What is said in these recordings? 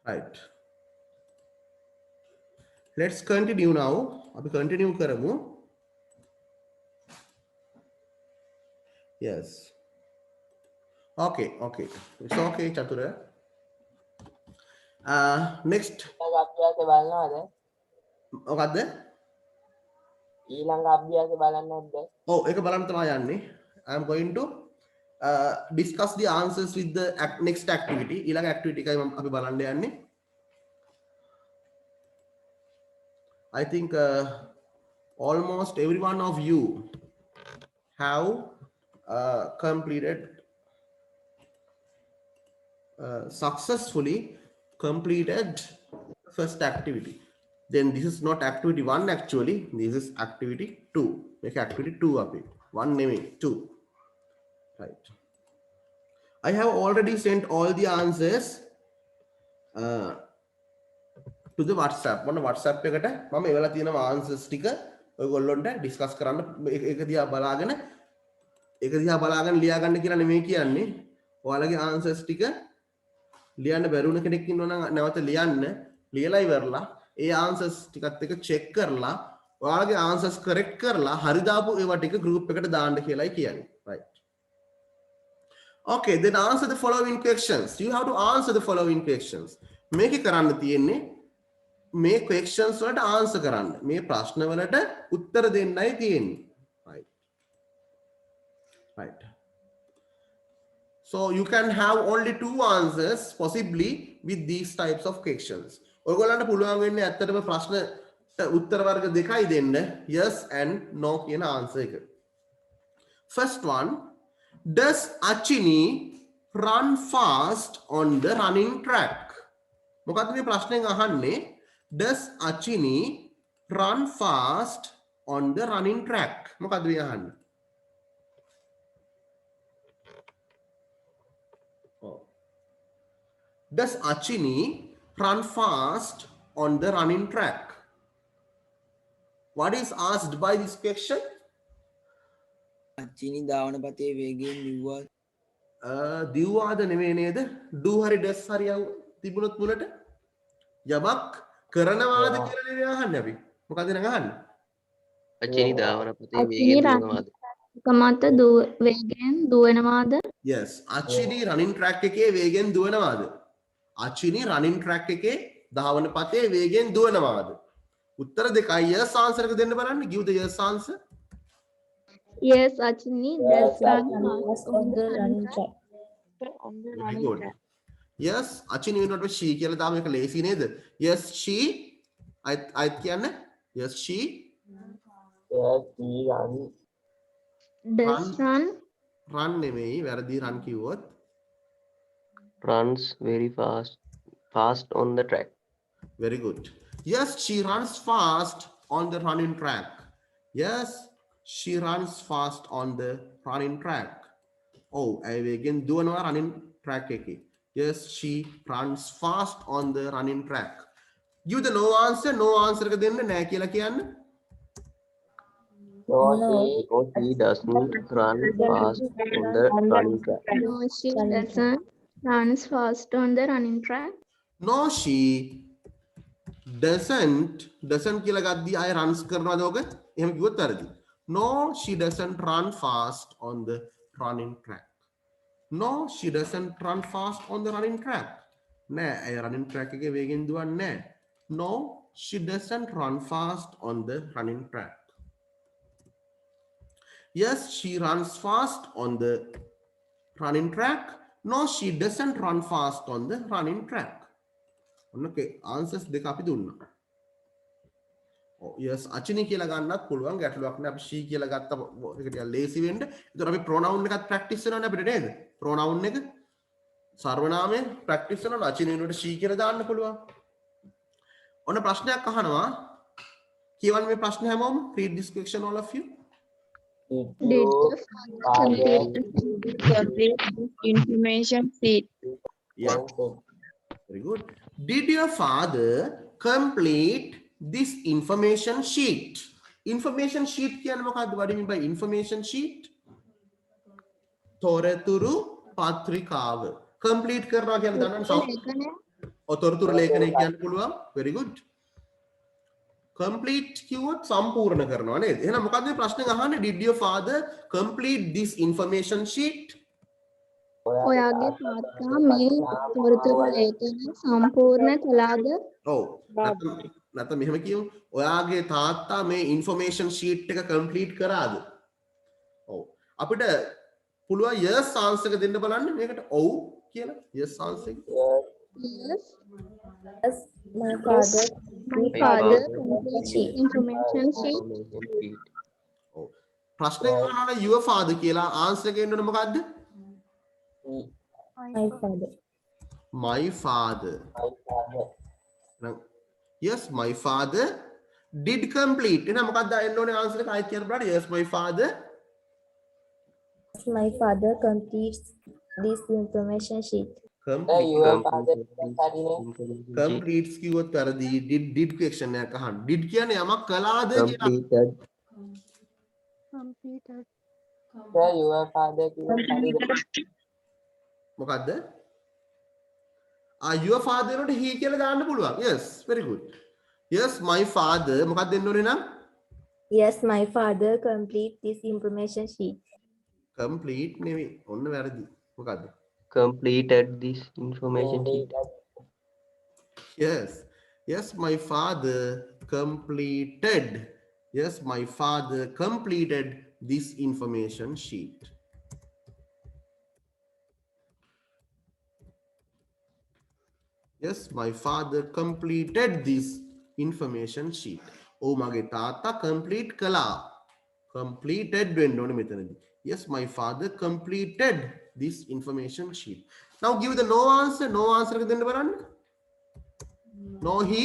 right. Let's continue now. अभी continue करमु. Yes. Okay, okay. It's okay, Chatura. Next. අභ්‍යාසය බලනවද? මොකද්ද? ඊළඟ අභ්‍යාසය බලන්නේ නැද්ද? Oh, ඒක බලන්න තමයි යන්නේ. I am going to discuss the answers with the next activity. ඊළඟ activity එකයි මම අපි බලන්න යන්නේ. I think almost every one of you have completed successfully completed the first activity. Then this is not activity 1 actually, this is activity 2. Make activity 2 up it. 1 name 2. Right. I have already sent all the answers to the WhatsApp. මොන WhatsApp එකට මම එවලා තියෙන answers ටික ඔයගොල්ලොන්ට discuss කරන්න ඒක දිහා බලාගෙන ලියා ගන්න කියලා නෙමෙයි කියන්නේ. ඔයාලගේ answers ටික ලියන්න බැරුණ කෙනෙක් ඉන්නවා නම් නැවත ලියන්න. ලියලා ඉවරලා ඒ answers ටිකත් එක check කරලා ඔයාලගේ answers correct කරලා හරි දාපු ඒවා ටික group එකට දාන්න කියලායි කියන්නේ. Right. Okay, then answer the following questions. You have to answer the following questions. මේක කරන්න තියෙන්නේ මේ questions වලට answer කරන්න. මේ ප්‍රශ්න වලට උත්තර දෙන්නයි තියෙන්නේ. Right. Right. So you can have only 2 answers possibly with these types of questions. ඔයගොල්ලන්ට පුළුවන් වෙන්නේ ඇත්තටම ප්‍රශ්නට උත්තර වර්ග දෙකයි දෙන්න. Yes and no කියන answer එක. First one, does Achini run fast on the running track? මොකක්ද මේ ප්‍රශ්නෙන් අහන්නේ? Does Achini run fast on the running track? මොකක්ද මේ අහන්නේ? Does Achini run fast on the running track? What is asked by this question? අච්චිනි ධාවන පතේ වේගයෙන් දිව්වා. දිව්වාද නෙමෙයි නේද? do හරි does හරි තිබුණොත් මුලට යමක් කරනවාද කියලා නෙමෙයි අහන්නේ අපි. මොකද නං අහන්නේ? අචිනි ධාවන පතේ වේගයෙන් දුවනවාද? කමත වේගෙන් දුවනවාද? Yes. Achini running track එකේ වේගෙන් දුවනවාද? Achini running track එකේ ධාවන පතේ වේගෙන් දුවනවාද? උත්තර දෙකයි yes answer එක දෙන්න බලන්න. Give the yes answer. Yes, Achini does run on the running track. Very good. Yes, Achini වෙනකොට she කියලා දාම එක ලේසි නේද? Yes, she I කියන්නේ yes she Does run නෙමෙයි වැරදි run කිව්වොත් runs very fast on the track. very good. Yes, she runs fast on the running track. Yes, she runs fast on the running track. Oh, I වේගෙන් දුවනවා running track එකේ. Yes, she runs fast on the running track. Give the no answer. No answer එක දෙන්න නෑ කියලා කියන්න. No, she doesn't run fast on the running track. No, she doesn't runs fast on the running track. No, she doesn't කියලා ගද්දී ආය runs කරනවද ඔක? එහෙම කිව්වොත් වැරදි. No, she doesn't run fast on the running track. No, she doesn't run fast on the running track. නෑ, ඒ running track එකේ වේගෙන් දුවන්නේ නෑ. No, she doesn't run fast on the running track. Yes, she runs fast on the running track. No, she doesn't run fast on the running track. Okay, answers දෙක අපි දුන්නා. Oh, yes, Achini කියලා ගන්නත් පුළුවන් ගැටලුවක් නෑ. අපි she කියලා ගත්ත එක ටිකක් ලේසි වෙන්න. ඒතර අපි pronoun එකත් practice කරනවනේ අපිට නේද? Pronoun එක සර්වනාමයෙන් practice කරනවා. Achini වෙනුවට she කියලා දාන්න පුළුවන්. ඔන්න ප්‍රශ්නයක් අහනවා. කියවන්න මේ ප්‍රශ්න හැමෝම. Read this question all of you. Did your father complete information sheet? Yeah. Very good. Did your father complete this information sheet? Information sheet කියන්නේ මොකක්ද? What do you mean by information sheet? තොරතුරු පත්‍රිකාව. Complete කරනවා කියන්නේ දන්නවනේ. ඔතොරතුරු ලේඛනය කියන්න පුළුවන්. very good. complete කිව්වොත් සම්පූර්ණ කරනවා නේද? එහෙනම් මොකක්ද මේ ප්‍රශ්නේ අහන්නේ? did your father complete this information sheet? ඔයාගේ තාත්තා මේ තොරතුරු ලේඛනය සම්පූර්ණ කළාද? ඔව්. නැත්නම් මෙහෙම කියමු. ඔයාගේ තාත්තා මේ information sheet එක complete කරාද? ඔව්. අපිට පුළුවන් yes answer එක දෙන්න බලන්න මේකට ඔව් කියලා. yes answer එක. Yes. Yes, my father. My father complete information sheet. ඔව්. ප්‍රශ්නේ අහනවා your father කියලා answer එක එන්න ඕනේ මොකද්ද? My father. my father. එහෙනම් yes my father did complete. එහෙනම් මොකක්ද එන්න ඕනේ answer එක? ආයෙත් කියන්න බලන්න. yes my father My father completes this information sheet. Your father study name. completes කිව්වොත් වැරදි. did question එකක් අහන්න. did කියන්නේ යමක් කළාද කියලා. Completed. Completed. Sir, your father study name. මොකද්ද? your father වලට he කියලා දාන්න පුළුවන්. yes very good. yes my father මොකක්ද දෙන්න ඕනේ නම්? Yes, my father completes this information sheet. complete නෙවෙයි. ඔන්න වැරදි. මොකද්ද? Completed this information sheet. yes yes my father completed. yes my father completed this information sheet. yes my father completed this information sheet. ඔව් මගේ තාත්තා complete කළා. completed වෙන්න ඕනේ මෙතනදී. yes my father completed this information sheet. now give the no answer. no answer එක දෙන්න බලන්න. no he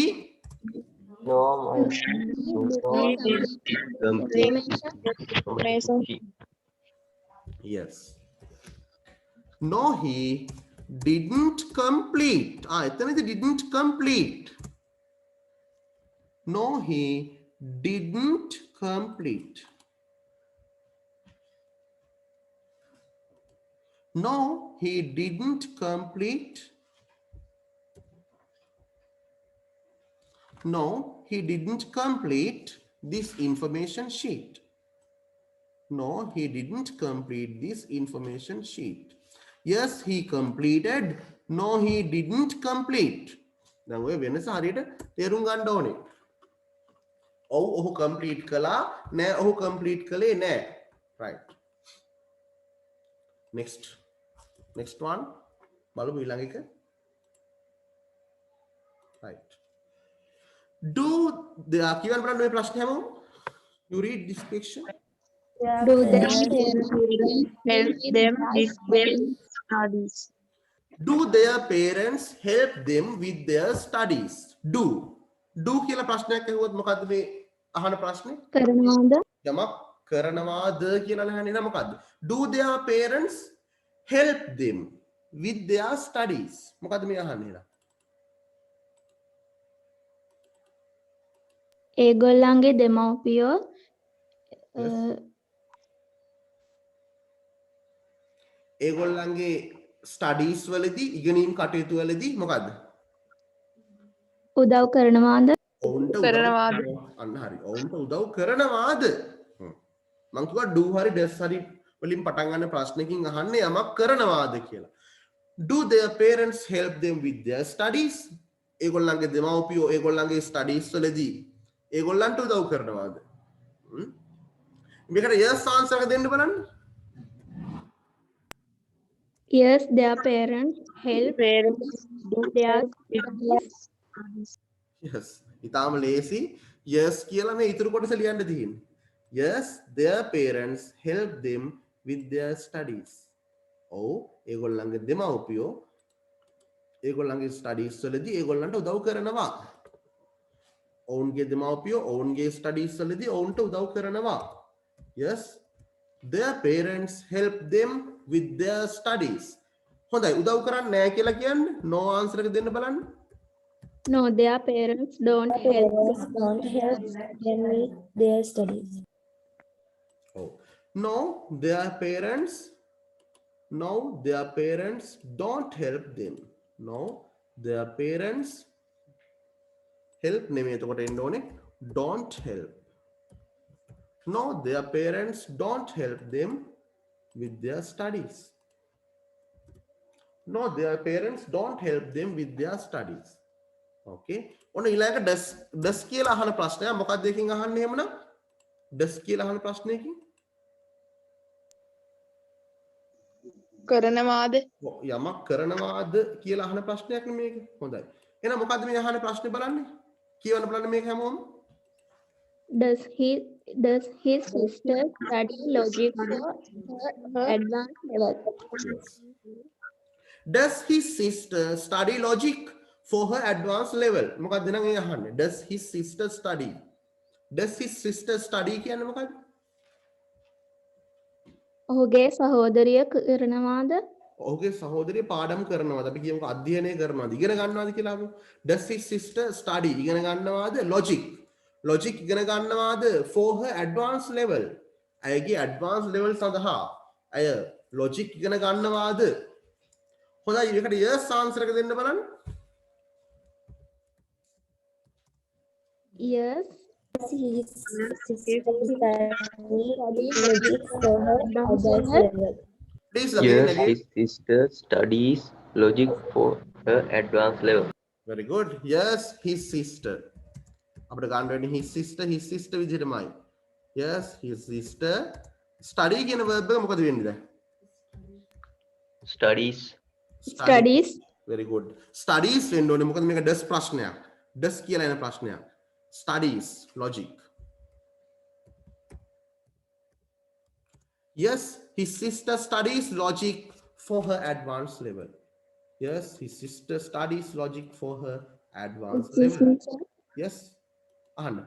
No, my Information. yes no he didn't complete. එතනදී didn't complete. no he didn't complete. no he didn't complete. no he didn't complete this information sheet. no he didn't complete this information sheet. yes he completed. no he didn't complete. දැන් ඔය වෙනස හරියට තේරුම් ගන්න ඕනේ. ඔව් ඔහු complete කළා. නෑ ඔහු complete කළේ නෑ. right. next one බලමු ඊළඟ එක. right. do කියවන්න බලන්න මේ ප්‍රශ්නේ හැමෝම. you read this question. Do their parents help them with their studies? do their parents help them with their studies? do කියලා ප්‍රශ්නයක් ඇහුවොත් මොකද්ද මේ අහන ප්‍රශ්නේ? කරනවාද? යමක් කරනවාද කියලා අහන්නේ නේද මොකද්ද? do their parents help them with their studies? මොකද්ද මේ අහන්නේ නේද? ඒගොල්ලන්ගේ දෙමව්පියෝ ඒගොල්ලන්ගේ ස්ටඩීස් වලදී ඉගෙනීම් කටයුතු වලදී මොකද්ද? උදව් කරනවාද? ඔවුන්ට කරනවාද? අන්න හරි. ඔවුන්ට උදව් කරනවාද? මං කිව්වා do හරි does හරි වලින් පටන් ගන්න ප්‍රශ්නකින් අහන්නේ යමක් කරනවාද කියලා. do their parents help them with their studies? ඒගොල්ලන්ගේ දෙමව්පියෝ ඒගොල්ලන්ගේ ස්ටඩීස් වලදී ඒගොල්ලන්ට උදව් කරනවාද? මේකට yes answer එක දෙන්න බලන්න. Yes, their parents help do their studies. yes ඊටාම ලේසි. yes කියලා මේ ඉතුරු කොටස ලියන්න තියෙන්නේ. yes their parents help them with their studies. ඔව් ඒගොල්ලන්ගේ දෙමව්පියෝ ඒගොල්ලන්ගේ ස්ටඩීස් වලදී ඒගොල්ලන්ට උදව් කරනවා. ඔවුන්ගේ දෙමව්පියෝ ඔවුන්ගේ ස්ටඩීස් වලදී ඔවුන්ට උදව් කරනවා. yes their parents help them with their studies. හොඳයි උදව් කරන්නේ නැහැ කියලා කියන්නේ no answer එක දෙන්න බලන්න. No, their parents don't help. Parents don't help them with their studies. oh no their parents don't help them. no their parents help නෙමෙයි එතකොට එන්න ඕනේ don't help. No, their parents don't help them with their studies. No, their parents don't help them with their studies. Okay. ඔන්න ඊළඟ does කියලා අහන ප්‍රශ්නය මොකක්ද එකකින් අහන්නේ එහෙමනම්? does කියලා අහන ප්‍රශ්නයකින් කරනවාද? යමක් කරනවාද කියලා අහන ප්‍රශ්නයක් නේ මේක. හොඳයි. එහෙනම් මොකද්ද මේ අහන ප්‍රශ්නේ බලන්නේ? කියවන්න බලන්න මේක හැමෝම. Does his sister study logic for her advanced level? Does his sister study logic for her advanced level? මොකක්ද නම් ඒ අහන්නේ? Does his sister study? Does his sister study කියන්නේ මොකක්ද? ඔහුගේ සහෝදරිය කරනවාද? ඔහුගේ සහෝදරිය පාඩම් කරනවාද? අපි කියමුකෝ අධ්‍යයනය කරනවාද? ඉගෙන ගන්නවාද කියලා අහමු. Does his sister study? ඉගෙන ගන්නවාද logic? Logic ඉගෙන ගන්නවාද for her advanced level? අයගේ advanced level සඳහා අය logic ඉගෙන ගන්නවාද? හොඳයි ඒකට yes answer එක දෙන්න බලන්න. Yes. His sister study logic for her advanced level. Please Yes, again. his sister studies logic for her advanced level. Very good. Yes, his sister. අපිට ගන්න වෙන්නේ his sister විදිහටමයි. Yes, his sister. Study කියන verb එක මොකද වෙන්නේ දැන්? Studies. Studies. Very good. Studies වෙන්න ඕනේ මොකද මේක does ප්‍රශ්නයක්. does කියලා එන ප්‍රශ්නයක්. Studies logic. Yes, his sister studies logic for her advanced level. Yes, his sister studies logic for her advanced level. Yes. අහන්න.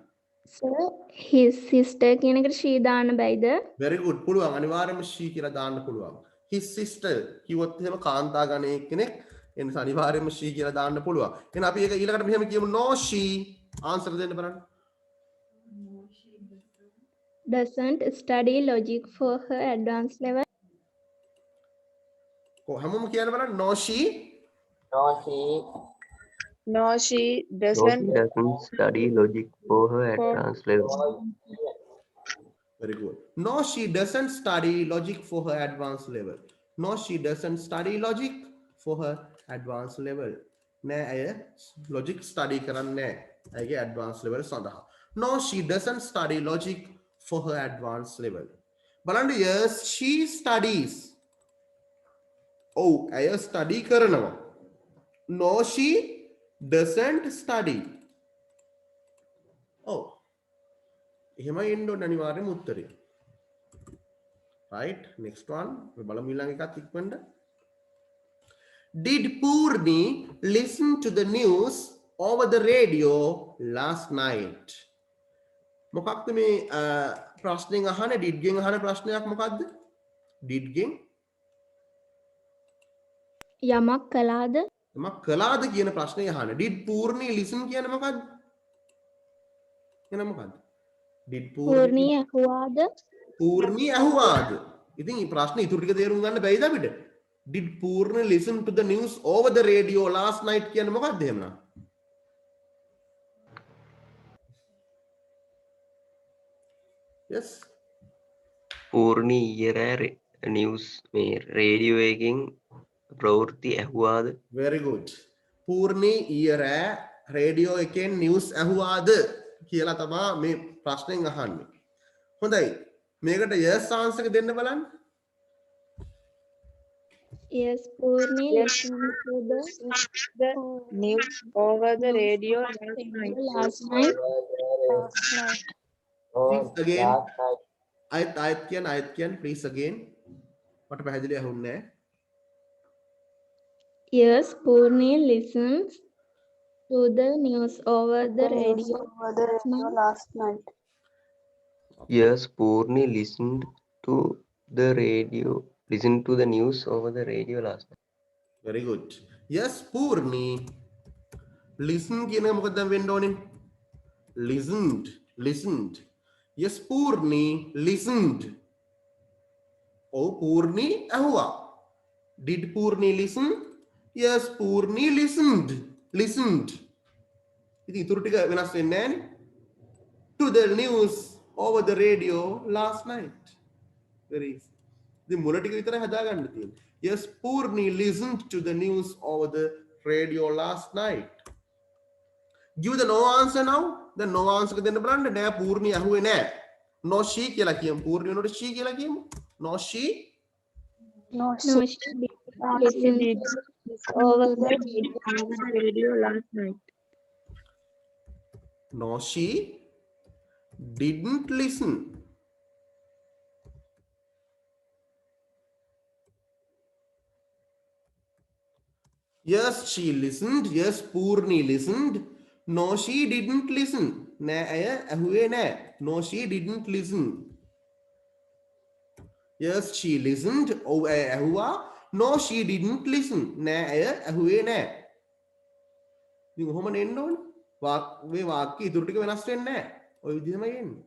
Sir, his sister කියන එකට she දාන්න බැයිද? Very good. පුළුවන්. අනිවාර්යයෙන්ම she කියලා දාන්න පුළුවන්. His sister කිව්වොත් එහෙම කාන්තා ගණයේ කෙනෙක්. ඒ නිසා අනිවාර්යයෙන්ම she කියලා දාන්න පුළුවන්. එහෙනම් අපි ඒක ඊළඟට මෙහෙම කියමු no she. answer දෙන්න බලන්න. Doesn't study logic for her advanced level. හැමෝම කියන්න බලන්න no she. No, she No, she No, doesn't. she doesn't study logic for her advanced level. Very good. No, she doesn't study logic for her advanced level. No, she doesn't study logic for her advanced level. නෑ අය logic study කරන්නේ නෑ. අයගේ advanced level සඳහා. No, she doesn't study logic for her advanced level. බලන්න yes, she studies. ඔව් අය study කරනවා. No, she doesn't study. ඔව් එහෙමයි එන්න ඕනේ අනිවාර්යයෙන්ම උත්තරේ. Right, next one. අපි බලමු ඊළඟ එකත් ඉක්මනට. Did Purni listen to the news over the radio last night? මොකක්ද මේ ප්‍රශ්නෙන් අහන්නේ? did ගෙන් අහන ප්‍රශ්නයක් මොකක්ද? did ගෙන් යමක් කළාද? යමක් කළාද කියන ප්‍රශ්නේ අහන්නේ. did Purni listen කියන්නේ මොකක්ද? එහෙනම් මොකක්ද? did පූර්ණී ඇහුවාද? Purni ඇහුවාද? ඉතින් මේ ප්‍රශ්නේ ඉතුරු ටික තේරුම් ගන්න බැයිද අපිට? Did Purni listen to the news over the radio last night කියන්නේ මොකක්ද එහෙමනම්? Yes. පූර්ණි ඊයරෑ නිවුස් මේ රේඩියෝ එකකින් ප්‍රවෘත්ති ඇහුවාද? Very good. Purni ඊයරෑ රේඩියෝ එකෙන් නිවුස් ඇහුවාද කියලා තමයි මේ ප්‍රශ්නෙන් අහන්නේ. හොඳයි. මේකට yes answer එක දෙන්න බලන්න. Yes, Purni listened to The news over the radio last night. Please again. last night. ayat කියන please again. මට පැහැදිලි ඇහුන්නේ නැහැ. Yes, Purni listens to the news over the radio last night. Yes, Purni listened to the news over the radio last night. Very good. Yes, Purni. Listen කියන එක මොකක්ද වෙන්න ඕනේ? Listened. Yes, Purni listened. Oh, Purni ඇහුවා. Did Purni listen? Yes, Purni listened. Listened. ඉතින් ඉතුරු ටික වෙනස් වෙන්නේ නැහැනේ. To the news over the radio last night. Very easy. ඉතින් මුල ටික විතරයි හදාගන්න තියෙන්නේ. Yes, Purni listened to the news over the radio last night. Give the no answer now. The no answer එක දෙන්න බලන්න. නෑ Purni අහුවේ නෑ. No she කියලා කියමු. Purni වෙනකොට she කියලා කියමු. No she No, she did over the radio last night. No, she didn't listen. Yes, she listened. Yes, Purni listened. No, she didn't listen. නෑ ඇය ඇහුවේ නෑ. No, she didn't listen. Yes, she listened. ඔව් ඇය ඇහුවා. No, she didn't listen. නෑ ඇය ඇහුවේ නෑ. ඉතින් ඔහොම නෙන්න ඕනේ. මේ වාක්‍ය ඉතුරු ටික වෙනස් වෙන්නේ නැහැ. ඔය විදිහමයි එන්නේ.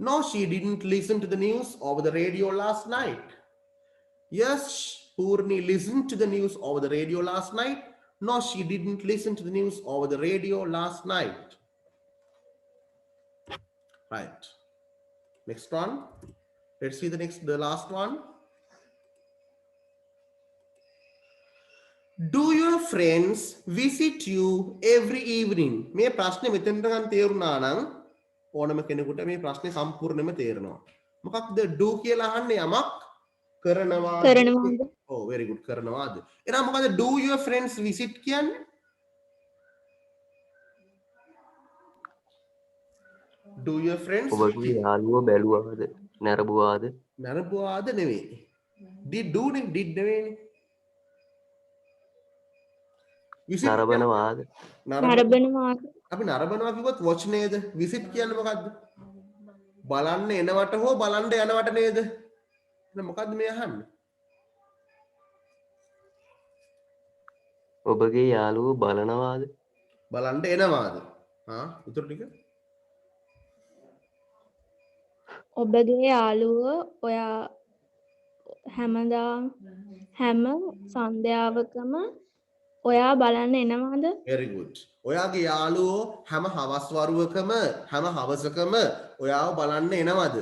No, she didn't listen to the news over the radio last night. Yes, Purni listened to the news over the radio last night. No, she didn't listen to the news over the radio last night. Right. Next one. Let's see the last one. Do your friends visit you every evening? මේ ප්‍රශ්නේ මෙතෙන්ට ගන්න තේරුණා නම් ඕනම කෙනෙකුට මේ ප්‍රශ්නේ සම්පූර්ණයෙන්ම තේරෙනවා. මොකක්ද do කියලා අහන්නේ යමක් කරනවාද? Oh, very good. කරනවාද? එහෙනම් මොකද do your friends visit කියන්නේ? Do your friends ඔබගේ යාළුවෝ බැලුවාද? නැරඹුවාද? නරඹුවාද නෙවෙයි. Did do නේ did නෙවෙයිනේ. නරඹනවාද? නරඹනවාද? අපි නරඹනවා කිව්වොත් watch නේද? visit කියන්නේ මොකද්ද? බලන්න එනවට හෝ බලන්න යනවට නේද? එහෙනම් මොකද්ද මේ අහන්නේ? ඔබගේ යාළුවෝ බලනවාද? බලන්න එනවාද? උතුරු ටික. ඔබගේ යාළුවෝ ඔයා හැම සන්ධ්‍යාවකම ඔයා බලන්න එනවාද? Very good. ඔයාගේ යාළුවෝ හැම හවස් වරුවකම හැම හවසකම ඔයාව බලන්න එනවද?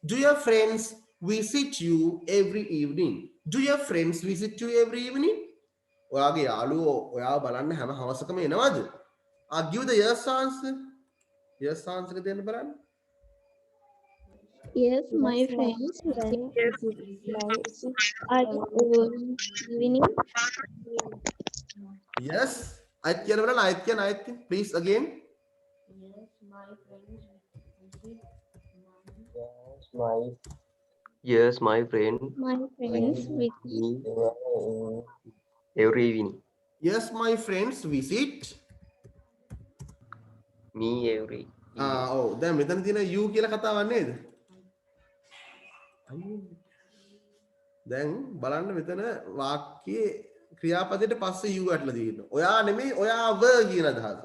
Do your friends visit you every evening? Do your friends visit you every evening? ඔයාගේ යාළුවෝ ඔයාව බලන්න හැම හවසකම එනවද? Give the yes answer. Yes answer එක දෙන්න බලන්න. Yes, my friends visit evening. Yes. Ayat කියන බලන්න ayat කියන please again. Yes, my friend My friends visit every evening. Yes, my friends visit. Me every. ඔව් දැන් මෙතන තියෙන you කියලා කතාවක් නේද? දැන් බලන්න මෙතන වාක්‍යයේ ක්‍රියාපදයට පස්සේ you ඇట్లా තියෙනවා. ඔයා නෙමෙයි ඔයාව කියන අදහස.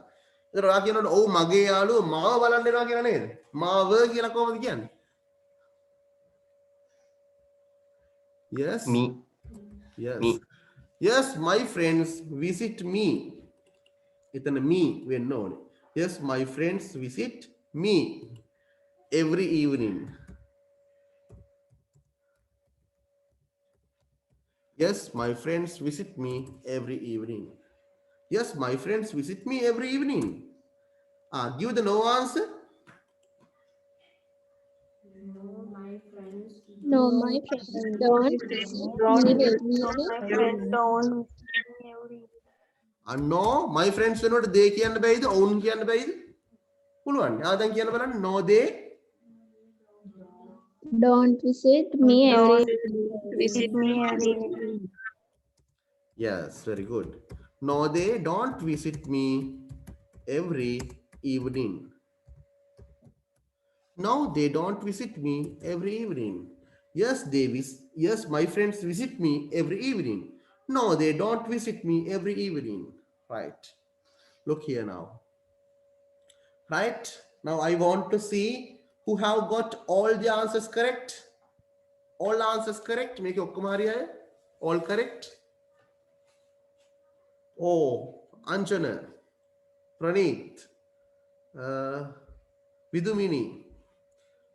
ඒතර ඔයා කියනකොට ඔව් මගේ යාළුවෝ මාව බලන්න එනවා කියලා නේද? මාව කියලා කොහොමද කියන්නේ? Yes. Me. Yes. Me. Yes, my friends visit me. එතන me වෙන්න ඕනේ. Yes, my friends visit me every evening. Yes, my friends visit me every evening. Yes, my friends visit me every evening. Give the no answer. No, my friends don't visit me every No, my friends වෙනකොට they කියන්න බැයිද? ඔවුන් කියන්න බැයිද? පුළුවන්. දැන් කියන්න බලන්න. No, they don't visit me every Yes, very good. No, they don't visit me every evening. No, they don't visit me every evening. Yes, yes, my friends visit me every evening. No, they don't visit me every evening. Right. Look here now. Right. Now I want to see who have got all the answers correct. all answers correct මේක ඔක්කොම හරි අය all correct oh Anjana Praneeth Vidumini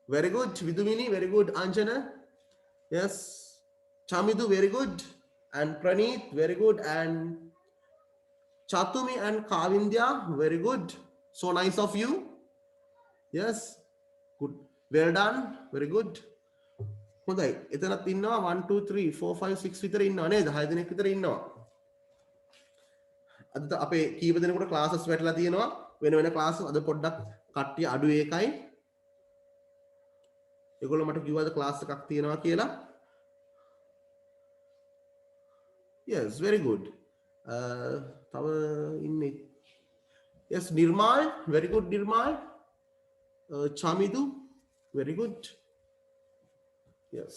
very good Vidumini very good Anjana yes Chamidu very good and Praneeth very good and Chatumi and Kavindya very good so nice of you yes good well done very good හොඳයි එතනත් ඉන්නවා 1 2 3 4 5 6 විතර ඉන්නවා නේද 6 දෙනෙක් විතර ඉන්නවා අද අපේ කීප දෙනෙකුට ක්ලාසස් වැටලා තියෙනවා වෙන වෙන ක්ලාස් අද පොඩ්ඩක් කට්ටිය අඩු ඒකයි ඒගොල්ලෝ මට කිව්වාද ක්ලාස් එකක් තියෙනවා කියලා yes very good තව ඉන්නේ yes Nirmal very good Nirmal Chamidu very good yes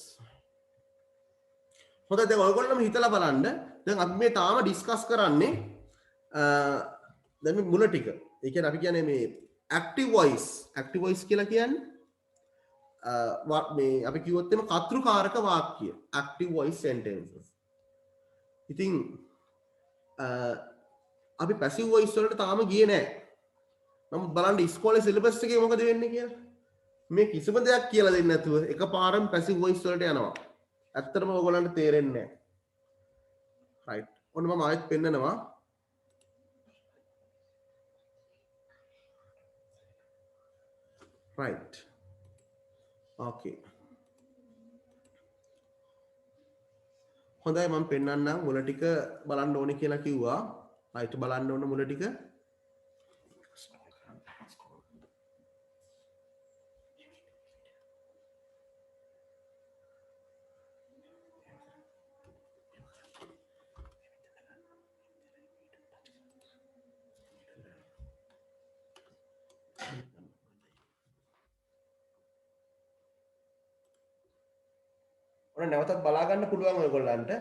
හොඳයි දැන් ඔයගොල්ලෝම හිතලා බලන්න දැන් අපි මේ තාම ඩිස්කස් කරන්නේ දැන් මේ මුල ටික ඒ කියන්නේ අපි කියන්නේ මේ active voice කියලා කියන්නේ මේ අපි කිව්වොත් එම කර්තෘකාරක වාක්‍ය active voice sentences ඉතින් අපි passive voice වලට තාම ගියේ නැහැ නමුත් බලන්න ඉස්කෝලේ සිලබස් එකේ මොකද වෙන්නේ කියලා මේ කිසිම දෙයක් කියලා දෙන්නේ නැතුව එකපාරම passive voice වලට යනවා. ඇත්තටම ඔයගොල්ලන්ට තේරෙන්නේ නැහැ. right. ඔන්න මම ආයෙත් පෙන්නනවා. right. okay. හොඳයි මම පෙන්නන්නම් මුල ටික බලන්න ඕනේ කියලා කිව්වා. right බලන්න ඕන මුල ටික. ඔන්න නැවතත් බලා ගන්න පුළුවන් ඔයගොල්ලන්ට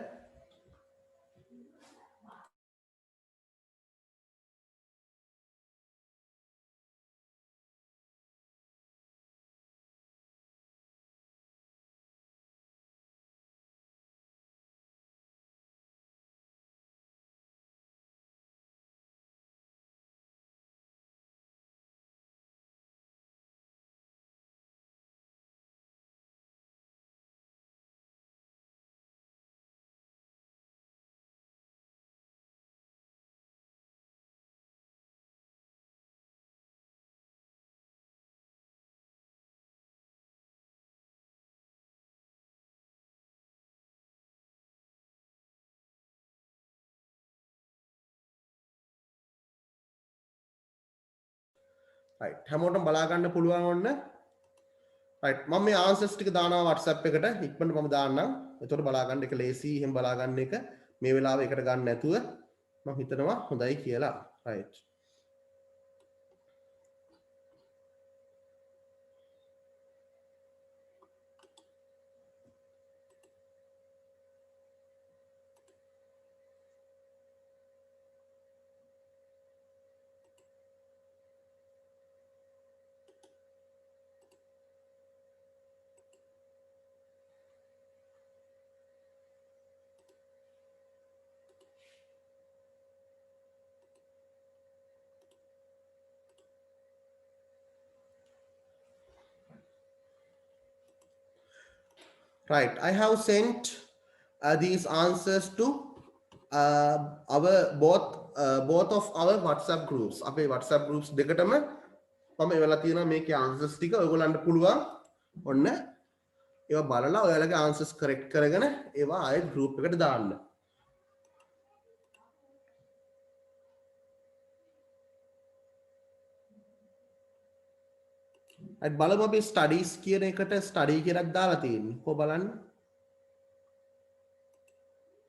right හැමෝටම බලා ගන්න පුළුවන් ඔන්න right මම මේ answers ටික දානවා WhatsApp එකට ඉක්මනට මම දාන්නම් එතකොට බලා ගන්න එක ලේසි එහෙම බලා ගන්න එක මේ වෙලාවේ එකට ගන්න නැතුව මම හිතනවා හොඳයි කියලා right Right, I have sent these answers to our both of our WhatsApp groups. අපේ WhatsApp groups දෙකටම මම ඒවලා තියෙනවා මේකේ answers ටික ඔයගොල්ලන්ට පුළුවන් ඔන්න ඒවා බලලා ඔයාලගේ answers correct කරගෙන ඒවා ආයෙත් group එකට දාන්න. අත් බලමු අපි ස්ටඩීස් කියන එකට ස්ටඩි කියලාක් දාලා තියෙන්නේ. කොහොම බලන්න.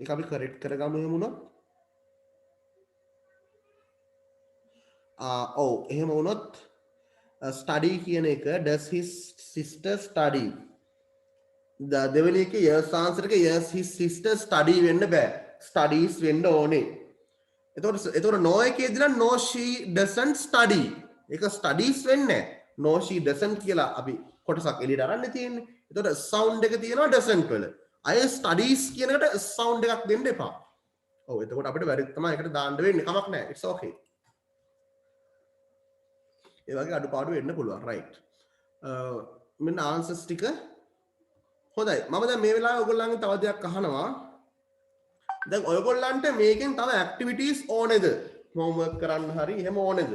ඒක අපි කරෙක්ට් කරගමු එහෙම වුණොත්. ඔව් එහෙම වුණොත් ස්ටඩි කියන එක does his sister study. දෙවෙනි එකේ yes answer එක yes his sister study වෙන්න බෑ. studies වෙන්න ඕනේ. එතකොට no එකේදී නම් no she doesn't study. ඒක studies වෙන්නේ නැහැ. No she doesn't කියලා අපි කොටසක් එළියට අරන් තියෙන්නේ. එතකොට sound එක තියෙනවා doesn't වල. I studies කියන එකට sound එකක් දෙන්න එපා. ඔව් එතකොට අපිට වැරදි තමයි එකට දාන්න වෙන්නේ කමක් නැහැ. It's okay. ඒ වගේ අඩුපාඩු වෙන්න පුළුවන්. right. මෙන්න answers ටික හොඳයි. මම දැන් මේ වෙලාවේ ඔයගොල්ලන්ගෙන් තව දෙයක් අහනවා. දැන් ඔයගොල්ලන්ට මේකෙන් තව activities ඕනේද? homework කරන්න හරි එහෙම ඕනේද?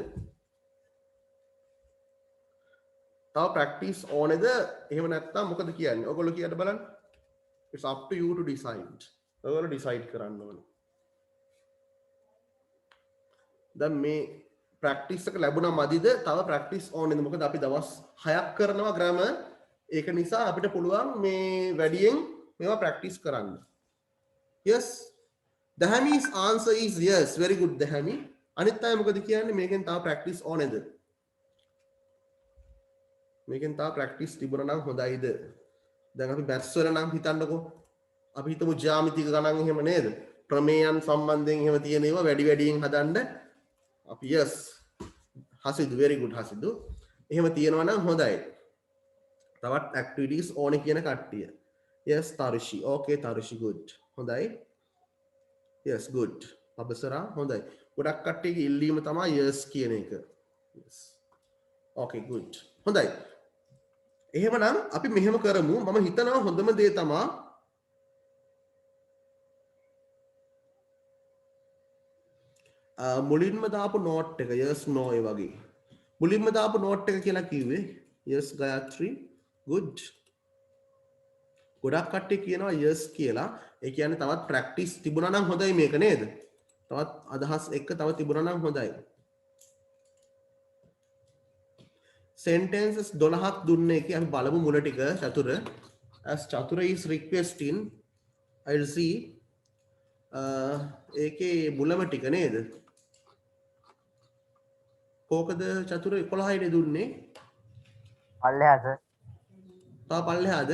තව practice ඕනේද? එහෙම නැත්නම් මොකද කියන්නේ? ඔයගොල්ලෝ කියන්න බලන්න. It's up to you to decide. ඔයගොල්ලෝ decide කරන්න ඕනේ. දැන් මේ practice එක ලැබුණා මදිද? තව practice ඕනේද? මොකද අපි දවස් 6ක් කරනවා grammar. ඒක නිසා අපිට පුළුවන් මේ වැඩියෙන් මේවා practice කරන්න. Yes. Dahami's answer is yes. Very good Dahami. අනිත් අය මොකද කියන්නේ මේකෙන් තව practice ඕනේද? මේකෙන් තව practice තිබුණා නම් හොඳයිද? දැන් අපි maths වල නම් හිතන්නකෝ. අපි හිතමු ජ්‍යාමිතික ගණන් එහෙම නේද? ප්‍රමේයන් සම්බන්ධයෙන් එහෙම තියෙන ඒවා වැඩි වැඩියෙන් හදන්න අපි yes. හසිදු very good හසිදු. එහෙම තියෙනවා නම් හොඳයි. තවත් activities ඕනේ කියන කට්ටිය. Yes Tarushi. Okay Tarushi good. හොඳයි. Yes good. පබසරා හොඳයි. ගොඩක් කට්ටියගේ ඉල්ලීම තමයි yes කියන එක. Yes. Okay good. හොඳයි. එහෙමනම් අපි මෙහෙම කරමු. මම හිතනවා හොඳම දේ තමයි මුලින්ම දාපු note එක yes no ඒ වගේ. මුලින්ම දාපු note එක කියලා කිව්වේ yes Gayatri good. ගොඩක් කට්ටිය කියනවා yes කියලා. ඒ කියන්නේ තවත් practice තිබුණා නම් හොඳයි මේක නේද? තවත් අදහස් එක්ක තව තිබුණා නම් හොඳයි. sentences 12ක් දුන්න එකේ අපි බලමු මුල ටික චතුර. as Chatura is requesting I'll see ඒකේ මුලම ටික නේද? කෝකද චතුර 11 නේ දුන්නේ? පල්ලෙහාද? තා පල්ලෙහාද?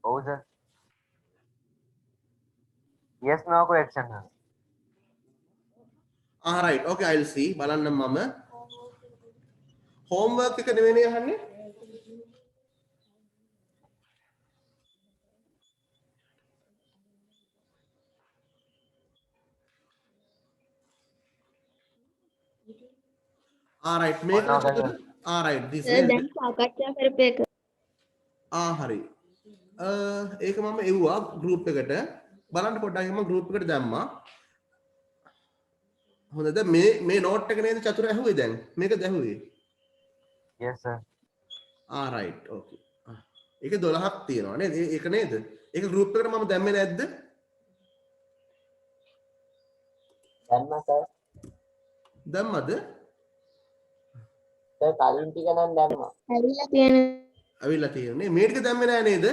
ඔව් sir. yes no question. right okay I'll see බලන්න මම homework එක නෙවෙයි අහන්නේ. right මේක right this දැන් සාකච්ඡා කරපු එක. හරි. ඒක මම එව්වා group එකට. බලන්න පොඩ්ඩක් මම group එකට දැම්මා. හොඳද මේ note එක නේද චතුර ඇහුවේ දැන්? මේක දැහුවේ? yes sir. right okay. ඒක 12ක් තියෙනවා නේද? ඒක නේද? ඒක group එකට මම දැම්මේ නැද්ද? දැම්මා සර්. දැම්මද? සර් කලින් ටික නම් දැම්මා. ඇවිල්ලා තියෙන්නේ. මේ ටික දැම්මේ නෑ නේද?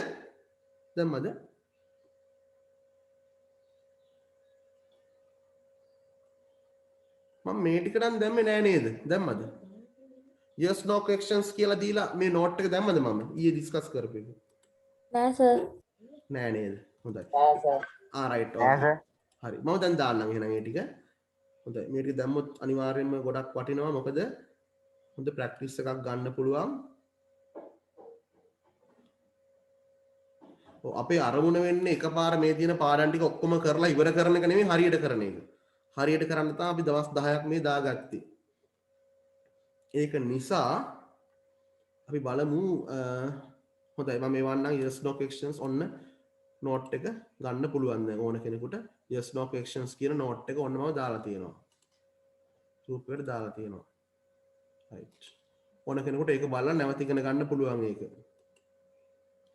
දැම්මද? මම මේ ටික නම් දැම්මේ නෑ නේද? දැම්මද? yes no questions කියලා දීලා මේ note එක දැම්මද මම? ඊයේ discuss කරපු එක. නෑ සර්. නෑ නේද? හොඳයි. නෑ සර්. right නෑ okay. සර්. හරි. මම දැන් දාන්නම් එහෙනම් මේ ටික. හොඳයි. මේ ටික දැම්මොත් අනිවාර්යයෙන්ම ගොඩක් වටිනවා. මොකද හොඳ ප්‍රැක්ටිස් එකක් ගන්න පුළුවන්. අපේ අරමුණ වෙන්නේ එකපාර මේ තියෙන පාඩම් ටික ඔක්කොම කරලා ඉවර කරන එක නෙමෙයි හරියට කරන එක. හරියට කරන්න තමයි අපි දවස් 10ක් මේ දාගත්තේ. ඒක නිසා අපි බලමු හොඳයි මම මේවන්නම් yes no questions ඔන්න note එක ගන්න පුළුවන් දැන් ඕන කෙනෙකුට yes no questions කියන note එක ඔන්න මම දාලා තියෙනවා. group එකට දාලා තියෙනවා. right. ඕන කෙනෙකුට ඒක බලලා නැවත ඉගෙන ගන්න පුළුවන් ඒක.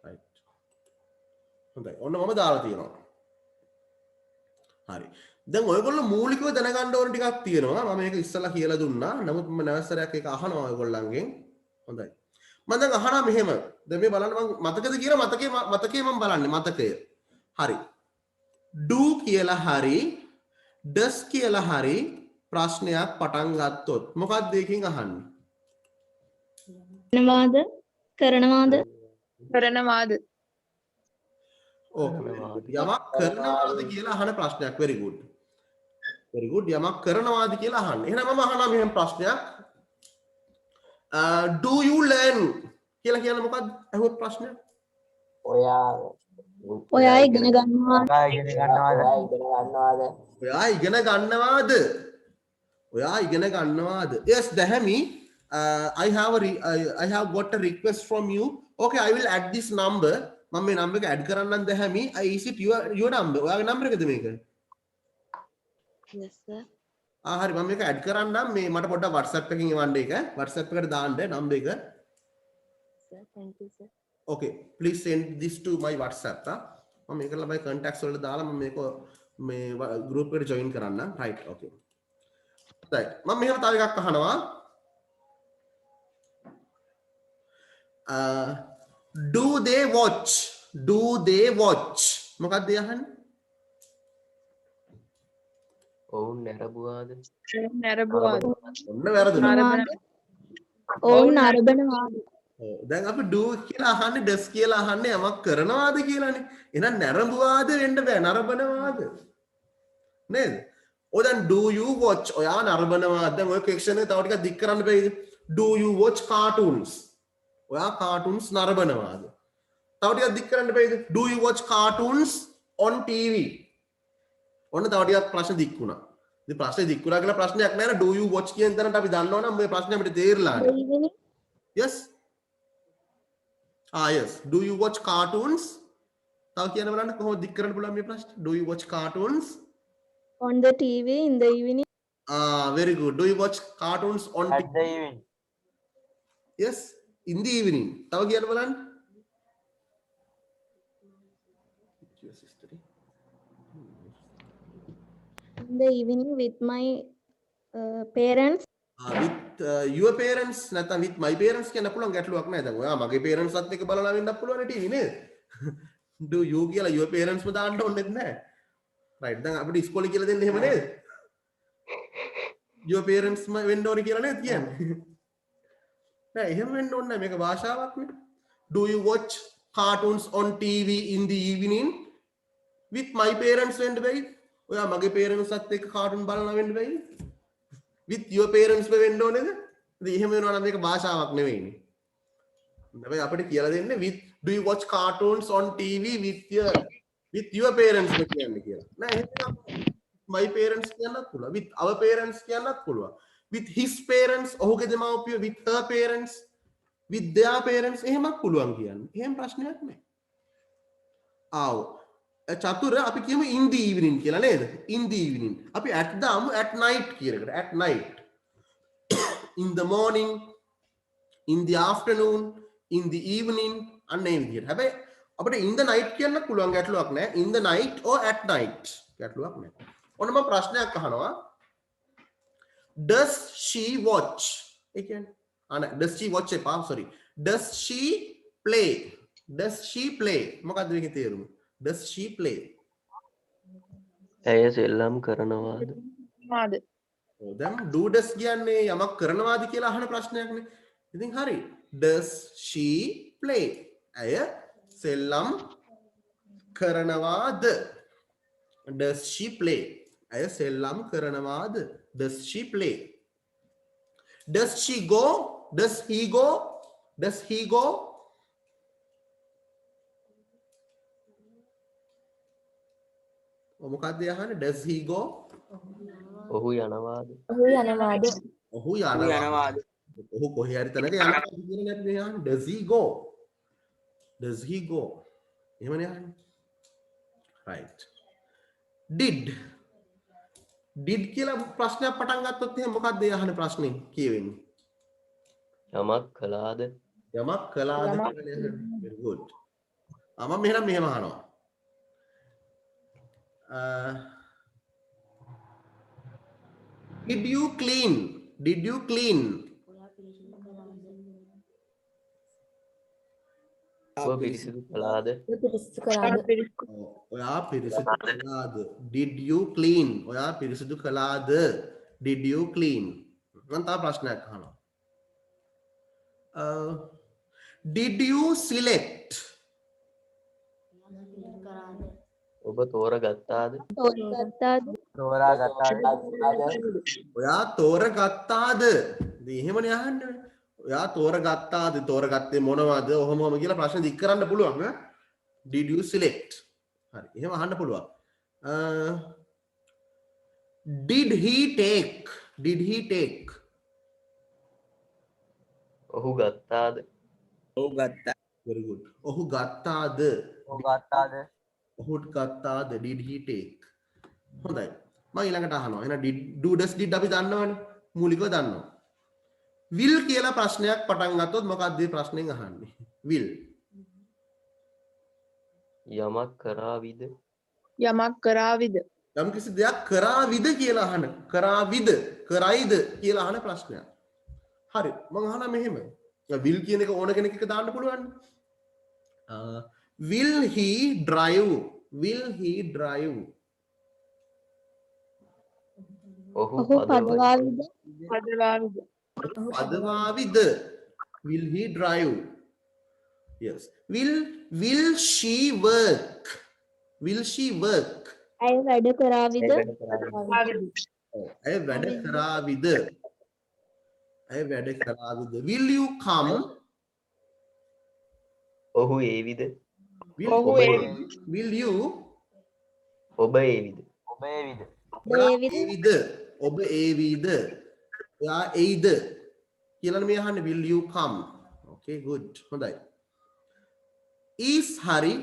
right. හොඳයි. ඔන්න මම දාලා තියෙනවා. හරි. දැන් ඔයගොල්ලෝ මූලිකව දැනගන්න ඕන ටිකක් තියෙනවා. මම මේක ඉස්සලා කියලා දුන්නා. නමුත් මම නැවසරයක් ඒක අහනවා ඔයගොල්ලන්ගෙන්. හොඳයි. මම දැන් අහනවා මෙහෙම. දැන් මේ බලන්න මම මතකද කියලා මතකේ මම බලන්නේ මතකය. හරි. do කියලා හරි does කියලා හරි ප්‍රශ්නයක් පටන් ගත්තොත් මොකක්ද ඒකෙන් අහන්නේ? කරනවාද? යමක් කරනවාද කියලා අහන ප්‍රශ්නයක්. very good. very good. යමක් කරනවාද කියලා අහන්න. එහෙනම් මම අහනවා මෙහෙම ප්‍රශ්නයක්. Do you learn කියලා කියන්න මොකක්ද ඇහුවොත් ප්‍රශ්නය ඔයා ඉගෙන ගන්නවා. ඔයා ඉගෙන ගන්නවාද? ඔයා ඉගෙන ගන්නවාද? ඔයා ඉගෙන ගන්නවාද? Yes, Dahami, I have got a request from you. Okay, I will add this number. මම මේ number එක add කරන්නම් Dahami. Is it your number? ඔයාගේ number එකද මේක? Yes sir. හරි මම මේක add කරන්නම්. මේ මට පොඩ්ඩක් WhatsApp එකකින් එවන්න එක. WhatsApp එකට දාන්න number එක. Sir, thank you sir. Okay, please send this to my WhatsApp. මම මේක ලබයි contacts වලට දාලා මම මේක මේ group එකට join කරන්නම්. Right, okay. Right. මම මෙහෙම තව එකක් අහනවා. Do they watch? Do they watch? මොකක්ද අහන්නේ? ඔවුන් නැරඹුවාද? නැරඹුවාද? ඔන්න වැරදුනා. ඔවුන් නරඹනවා. දැන් අපි do කියලා අහන්නේ does කියලා අහන්නේ යමක් කරනවාද කියලානේ. එහෙනම් නැරඹුවාද වෙන්න බෑ නරඹනවාද? නේද? ඔය දැන් do you watch ඔයා නරඹනවාද? දැන් ඔය question එක තව ටිකක් දික් කරන්න බෑද? Do you watch cartoons? ඔයා cartoons නරඹනවාද? තව ටිකක් දික් කරන්න බෑද? Do you watch cartoons on TV? ඔන්න තව ටිකක් ප්‍රශ්න දික් වුණා. ඉතින් ප්‍රශ්නේ දික් වුණා කියලා ප්‍රශ්නයක් නෑ නේ. Do you watch කියන තැනට අපි දන්නවනම් මේ ප්‍රශ්නේ අපිට තේරලානේ. Yes. Yes. Do you watch cartoons? තව කියන්න බලන්න කොහොමද දික් කරන්න පුළුවන් මේ ප්‍රශ්නේ? Do you watch cartoons? On the TV in the evening. Very good. Do you watch cartoons on At the evening. Yes, in the evening. තව කියන්න බලන්න. In the evening with my parents. With your parents නැත්නම් with my parents කියන්න පුළුවන් ගැටලුවක් නැහැ. දැන් ඔයා මගේ parents අත් එක්ක බලලා වෙන්නත් පුළුවන් TV නේද? Do you කියලා your parents ම දාන්න ඕනෙත් නැහැ. Right. දැන් අපිට ඉස්කෝලේ කියලා දෙන්නේ එහෙම නේද? Your parents ම වෙන්න ඕනේ කියලා නේද කියන්නේ? නෑ එහෙම වෙන්න ඕනේ නැහැ. මේක භාෂාවක් නේ. Do you watch cartoons on TV in the evening? With my parents වෙන්න බැයි? ඔයා මගේ parents අත් එක්ක cartoon බලනවා වෙන්න බැයි? With your parents වෙන්න ඕනේද? ඉතින් එහෙම වෙනවා නම් මේක භාෂාවක් නෙවෙයිනේ. නැබැයි අපිට කියලා දෙන්නේ with do you watch cartoons on TV with your parents කියන්නේ කියලා. නෑ එහෙනම් my parents කියන්නත් පුළුවන්. With our parents කියන්නත් පුළුවන්. With his parents ඔහුගේ දෙමව්පියෝ with her parents with their parents එහෙමත් පුළුවන් කියන්නේ. එහෙම ප්‍රශ්නයක් නෑ. චතුර අපි කියමු in the evening කියලා නේද? In the evening. අපි at දාමු at night කියන එකට. At night. In the morning, in the afternoon, in the evening අන්න ඒ විදිහට. හැබැයි අපිට in the night කියන්න පුළුවන් ගැටලුවක් නෑ. In the night or at night ගැටලුවක් නෑ. ඔන්න මම ප්‍රශ්නයක් අහනවා. Does she watch? ඒ කියන්නේ does she watch එපා sorry. Does she play? Does she play? මොකක්ද මේකේ තේරුම? Does she play? ඇය සෙල්ලම් කරනවාද? මාද? දැන් do does කියන්නේ යමක් කරනවාද කියලා අහන ප්‍රශ්නයක්නේ. ඉතින් හරි. Does she play? ඇය සෙල්ලම් කරනවාද? Does she play? ඇය සෙල්ලම් කරනවාද? Does she play? Does she go? Does he go? Does he go? මොකක්ද අහන්නේ? Does he go? ඔහු යනවාද? ඔහු යනවාද? ඔහු යනවාද? ඔහු කොහේ හරි තැනක යනවා කියන එක නේ අහන්නේ. Does he go? Does he go? එහෙමනේ අහන්නේ. Right. Did කියලා ප්‍රශ්නයක් පටන් ගත්තොත් එහෙනම් මොකක්ද ඒ අහන ප්‍රශ්නේ කියවෙන්නේ? යමක් කළාද? යමක් කළාද කියලා නේද? Very good. මම මෙහෙම අහනවා. Did you clean? Did you clean? ඔබ පිරිසිදු කළාද? ඔයා පිරිසිදු කළාද? Did you clean? ඔයා පිරිසිදු කළාද? Did you clean? මම තව ප්‍රශ්නයක් අහනවා. Did you select? ඔබ තෝරගත්තාද? ඔයා තෝරගත්තාද? ඉතින් එහෙමනේ අහන්නේ. ඔයා තෝරගත්තාද තෝරගත්තේ මොනවද ඔහොම කියලා ප්‍රශ්න දික් කරන්න පුළුවන් ඈ. Did you select? හරි. එහෙම අහන්න පුළුවන්. Did he take? Did he take? ඔහු ගත්තාද? ඔහු ගත්තා. Very good. ඔහු ගත්තාද? ගත්තාද ඔහුට ගත්තාද? Did he take? හොඳයි. මම ඊළඟට අහනවා. එහෙනම් did do does did අපි දන්නවනේ. මූලිකව දන්නවා. will කියලා ප්‍රශ්නයක් පටන් ගත්තොත් මොකක්ද මේ ප්‍රශ්نين අහන්නේ? will. යමක් කරාවිද? යමක් කරාවිද? යම් කිසි දෙයක් කරාවිද කියලා අහන. කරාවිද? කරයිද කියලා අහන ප්‍රශ්නයක්. හරි. මම අහනවා මෙහෙම. will කියන එක ඕන කෙනෙක් එක දාන්න පුළුවන්. will he drive? Will he drive? ඔහු ඔහු පදවාවිද? පදවාවිද? පදවාවිද? Will he drive? Yes. Will she work? Will she work? ඇය වැඩ කරාවිද? ඇය වැඩ කරාවිද? ඇය වැඩ කරාවිද? Will you come? ඔහු ඒවිද? ඔහු Will you? ඔබ ඒවිද? ඔබ ඒවිද දේවිද? ඔබ ඒවිද? එයා එයිද? කියලා මේ අහන්නේ will you come? Okay, good. හොඳයි. is hari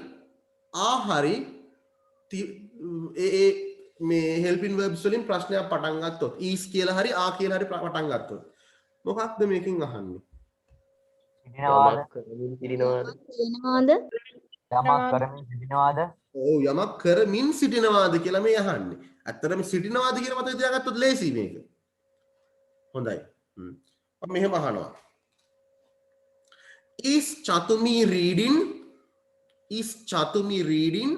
හරි ඒ මේ helping verbs වලින් ප්‍රශ්නයක් පටන් ගත්තොත් is කියලා හරි කියලා හරි පටන් ගත්තොත් මොකක්ද මේකෙන් අහන්නේ? සිටිනවාද යමක් කරමින් සිටිනවාද? තියෙනවාද? යමක් කරමින් සිටිනවාද ඔව් යමක් කරමින් සිටිනවාද කියලා මේ අහන්නේ. ඇත්තටම සිටිනවාද කියලා මතක තියාගත්තොත් ලේසි මේක. හොඳයි. මම මෙහෙම අහනවා. Is Chatumi reading? Is Chatumi reading?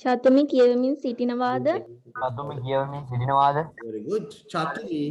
චතුමි කියවමින් සිටිනවාද? සතුම කියවමින් සිටිනවාද Very good. Chatumi